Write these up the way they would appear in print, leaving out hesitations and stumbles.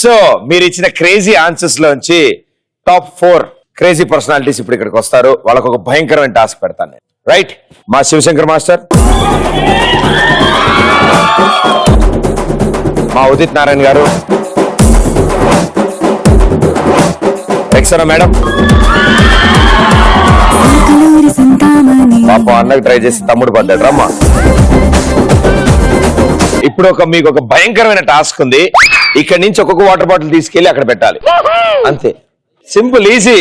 So మీరు ఇచ్చిన crazy answers లోంచి టాప్ 4 క్రేజీ పర్సనాలిటీస్ ఇప్పుడు ఇక్కడికి వస్తారు. వాళ్ళకు ఒక భయంకరమైన టాస్క్ పెడతాను నేను. రైట్, మా శివశంకర్ మాస్టర్, మా ఉదిత్ నారాయణ గారు, ఎక్సరా మేడం, పాప అన్నకు ట్రై చేసి తమ్ముడు పడ్డాడు రమ్మా. ఇప్పుడు మీకు ఒక భయంకరమైన టాస్క్ ఉంది. ఇక్కడ నుంచి ఒక్కొక్క వాటర్ బాటిల్ తీసుకెళ్లి అక్కడ పెట్టాలి, అంతే. Simple, easy.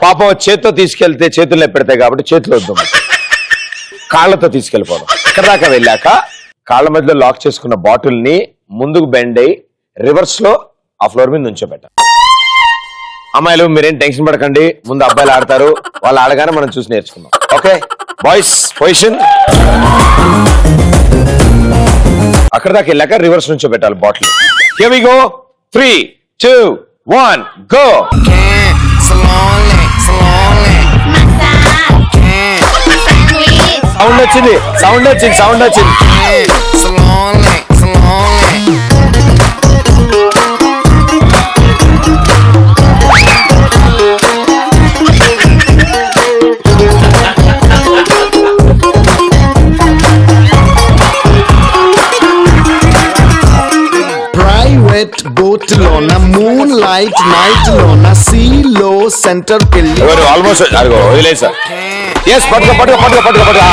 పాపం చేత్తో తీసుకెళ్తే చేతుల్లో పెడతాయి కాబట్టి చేతులు వద్దాం, కాళ్లతో తీసుకెళ్లిపోదాం. ఇక్కడ దాకా వెళ్ళాక కాళ్ల మధ్యలో లాక్ చేసుకున్న బాటిల్ ని ముందుకు బెండ్ అయ్యి రివర్స్ లో ఆ ఫ్లోర్ మీద నుంచోబెట్టాలి. అమ్మాయిలు మీరేం టెన్షన్ పడకండి, ముందు అబ్బాయిలు ఆడతారు, వాళ్ళు ఆడగానే మనం చూసి నేర్చుకుందాం. Okay boys, position. అక్కడ దాకా వెళ్ళాక రివర్స్ నుంచో పెట్టాలి bottle. Here we go. 3, 2, 1 go. Sound వచ్చింది, సౌండ్ వచ్చింది, సౌండ్ వచ్చింది. బోట్ లోన మూన్ లైట్ నైట్ లోన సీ లో సెంటర్ కెళ్ళి ఆల్మోస్ట్ అదిగో వదిలేదు సార్. ఎస్, పట్టుకో పట్టుకో పట్టుకో పట్టుకో పట్టుకో.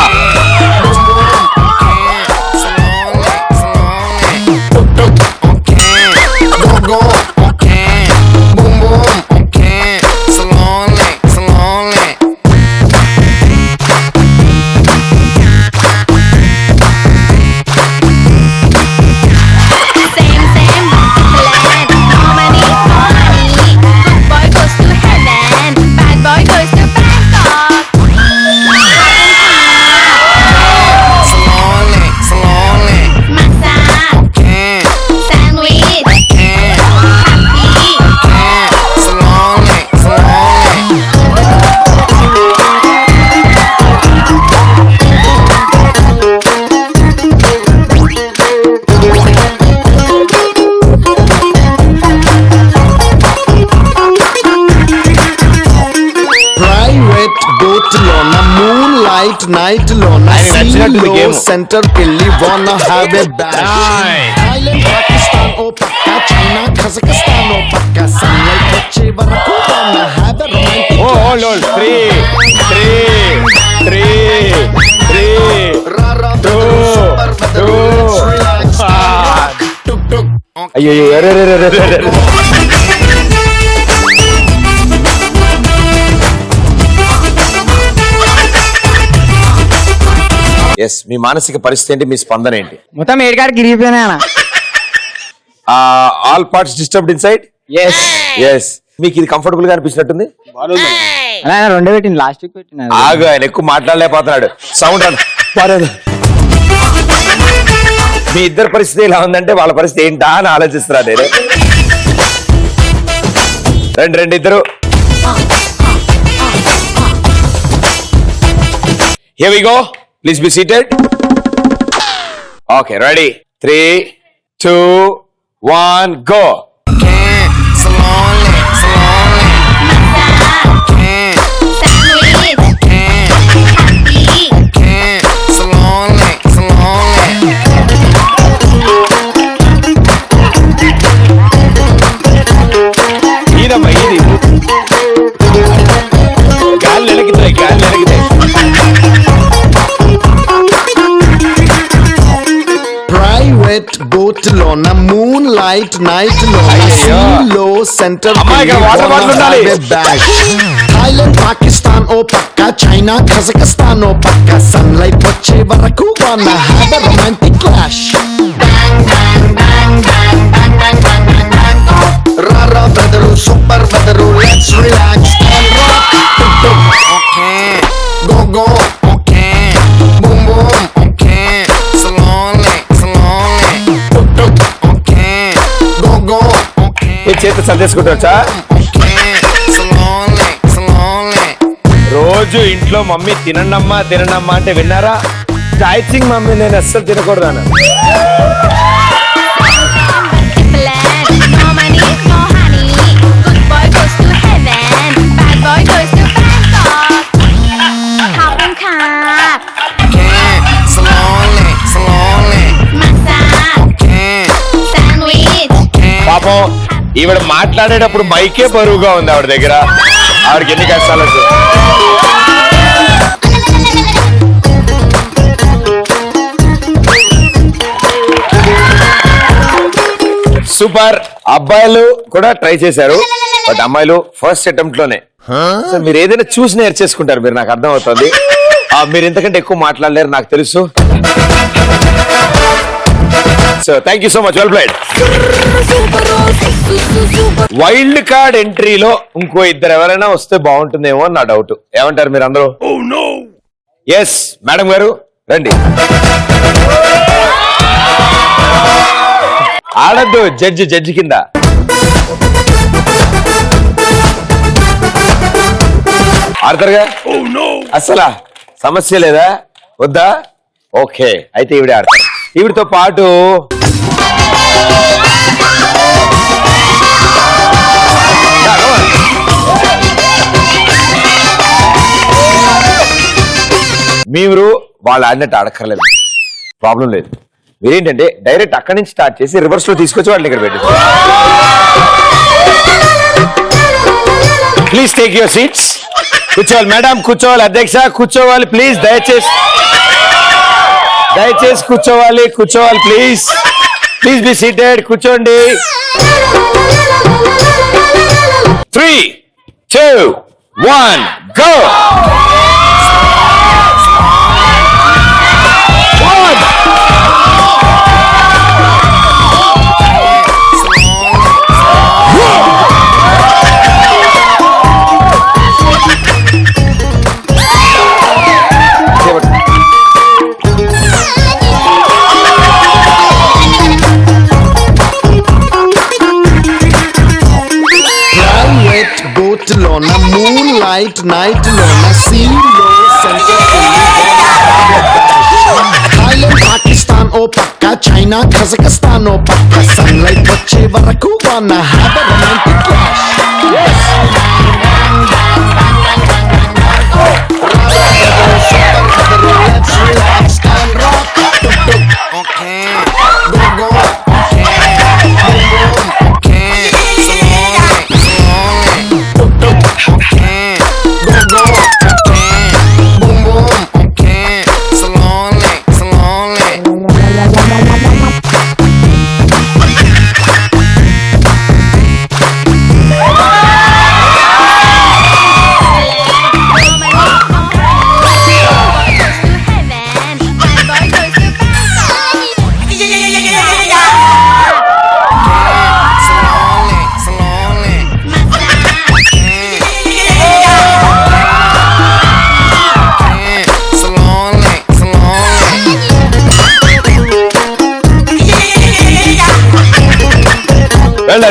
నైట్ లోన సెంటర్ కెళ్ళి wanna have a bash. Thailand Pakistan ఓ పక్క, చైనా కజకిస్తాన్ ఓ పక్క, సన్లైట్ వచ్చే వరకు వాన హ్యావ్ ఎ రొమాంటిక్. ఓ హోల్డ్ 3 అయ్యో ఎస్, మీ మానసిక పరిస్థితి ఏంటి, మీ స్పందన ఏంటి? మొత్తం ఏడుగారికి గిరిగిపోయినా. All parts disturbed inside. Yes, మీకు ఇది కంఫర్టబుల్ గా అనిపించినట్టుంది. రెండో పెట్టింది, లాస్ట్ వీక్ పెట్టిన. ఆగు, ఆయన ఎక్కువ మాట్లాడలేకపోతున్నాడు. సౌండ్ మీ ఇద్దరు పరిస్థితి ఎలా ఉందంటే వాళ్ళ పరిస్థితి ఏంటా అని ఆలోచిస్తున్నా నేను. రెండు ఇద్దరు. Here we go. Please be seated. Okay, ready? 3, 2, 1, go. ఇదమ్మా ఇది. గాలి ఎలగితాయి, గాలి ఎలగితాయి. ప్రైవేట్ బోట్ లోన మూన్ లైట్ నైట్ లోన సీ లో సెంటర్ థాయిలాండ్ పాకిస్తాన్ ఓ పక్క, చైనా కజకిస్తాన్ ఓ పక్క, సన్లైట్ వచ్చే వరకు wanna have a romantic clash. రారా brother, super brother, let's relax and rock. Okay go go. Okay boom boom. Okay slowly slowly. Okay go go. Okay ఈ చేతి సర్దేసుకుంటా. రోజు ఇంట్లో మమ్మీ తినండమ్మా తినండమ్మా అంటే విన్నారా? డైటింగ్ మమ్మీ, నేను అస్సలు తినకూడదు అన్న. పాపం ఈవిడ మాట్లాడేటప్పుడు మైకే బరువుగా ఉంది ఆవిడ దగ్గర. ఆవిడకి ఎన్ని కష్టాలు వచ్చాయి. సూపర్. అబ్బాయిలు కూడా ట్రై చేశారు, బట్ అమ్మాయిలు ఫస్ట్ అటెంప్ట్ లోనే. సో మీరు ఏదైనా చూసి నేర్చేసుకుంటారు, మీరు నాకు అర్థం అవుతుంది. మీరు ఇంతకంటే ఎక్కువ మాట్లాడలేరు నాకు తెలుసు. So thank you so much, well played. Wild card ఎంట్రీలో ఇంకో ఇద్దరు ఎవరైనా వస్తే బాగుంటుందేమో అని నా డౌట్. ఏమంటారు మీరు అందరూ? ఎస్ మేడం గారు రండి. ఆడద్దు, జడ్జి కింద. ఆడతారుగా? అసలా సమస్య లేదా? వద్దా? ఓకే, అయితే ఈవిడే ఆడతారు. ఈవిడితో పాటు మీరు వాళ్ళు ఆడినట్టు ఆడక్కర్లేదు, ప్రాబ్లం లేదు. మీరేంటంటే డైరెక్ట్ అక్కడి నుంచి స్టార్ట్ చేసి రివర్స్ లో తీసుకొచ్చి వాళ్ళని ఇక్కడ పెట్టి. Please take your seats. కూర్చోవాలి మేడం, కూర్చోవాలి. అధ్యక్ష కూర్చోవాలి ప్లీజ్, దయచేసి కూర్చోవాలి ప్లీజ్. ప్లీజ్ బి సీటెడ్, కూర్చోండి. 3, 2, 1 గో. లోన మూన్ లైట్ నైట్ లోన సీలో థాయిలాండ్ పాకిస్తాన్ ఓ పక్క, చైనా కజకస్తాన్ ఓ పక్క. సన్లైట్ వచ్చే వరకు wanna have a romantic clash. Let's relax and rock. Okay, go.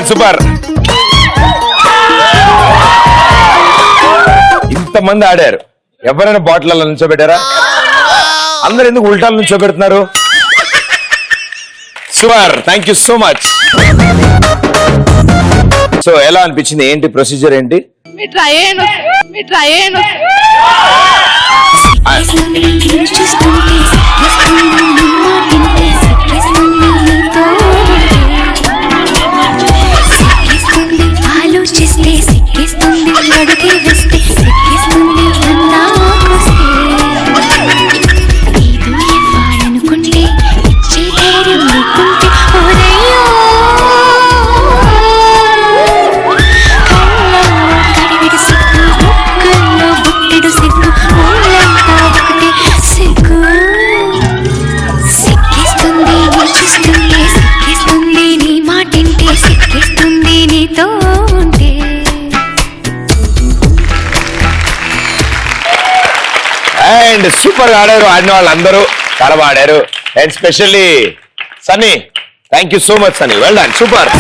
Super. ఇంతమంది ఆడారు, ఎవరైనా బాటిల్ నుంచోబెట్టారా? అందరు ఎందుకు ఉల్టాలు నుంచోబెడుతున్నారు? Super, thank you so much. So ఎలా అనిపించింది? ఏంటి ప్రొసీజర్ ఏంటి? ఆలోచిస్తే సిక్కిస్తుంది, అడుగే వస్తే సిక్కిస్తుంది, అన్నాకొస్తే ఏదో ఇవ్వాలనుకుంటే ఇచ్చే ధైర్యం నీకుంటే ఓరయ్యో. కళ్ళల్లో కడివిడి సిగ్గు, బుక్కల్లో బుట్టెడు సిగ్గు, ఊళ్ళంతా ఒకటే సిగ్గు. సిక్కిస్తుంది నీ చూస్తుంటే, సిక్కిస్తుంది నీ మాటింటే, సిక్కిస్తుంది నీతో ఉంటే. అండ్ సూపర్ గా ఆడారు, ఆడిన వాళ్ళందరూ చాలా బాగా ఆడారు. And specially Sunny, thank you so much Sunny, well done, super.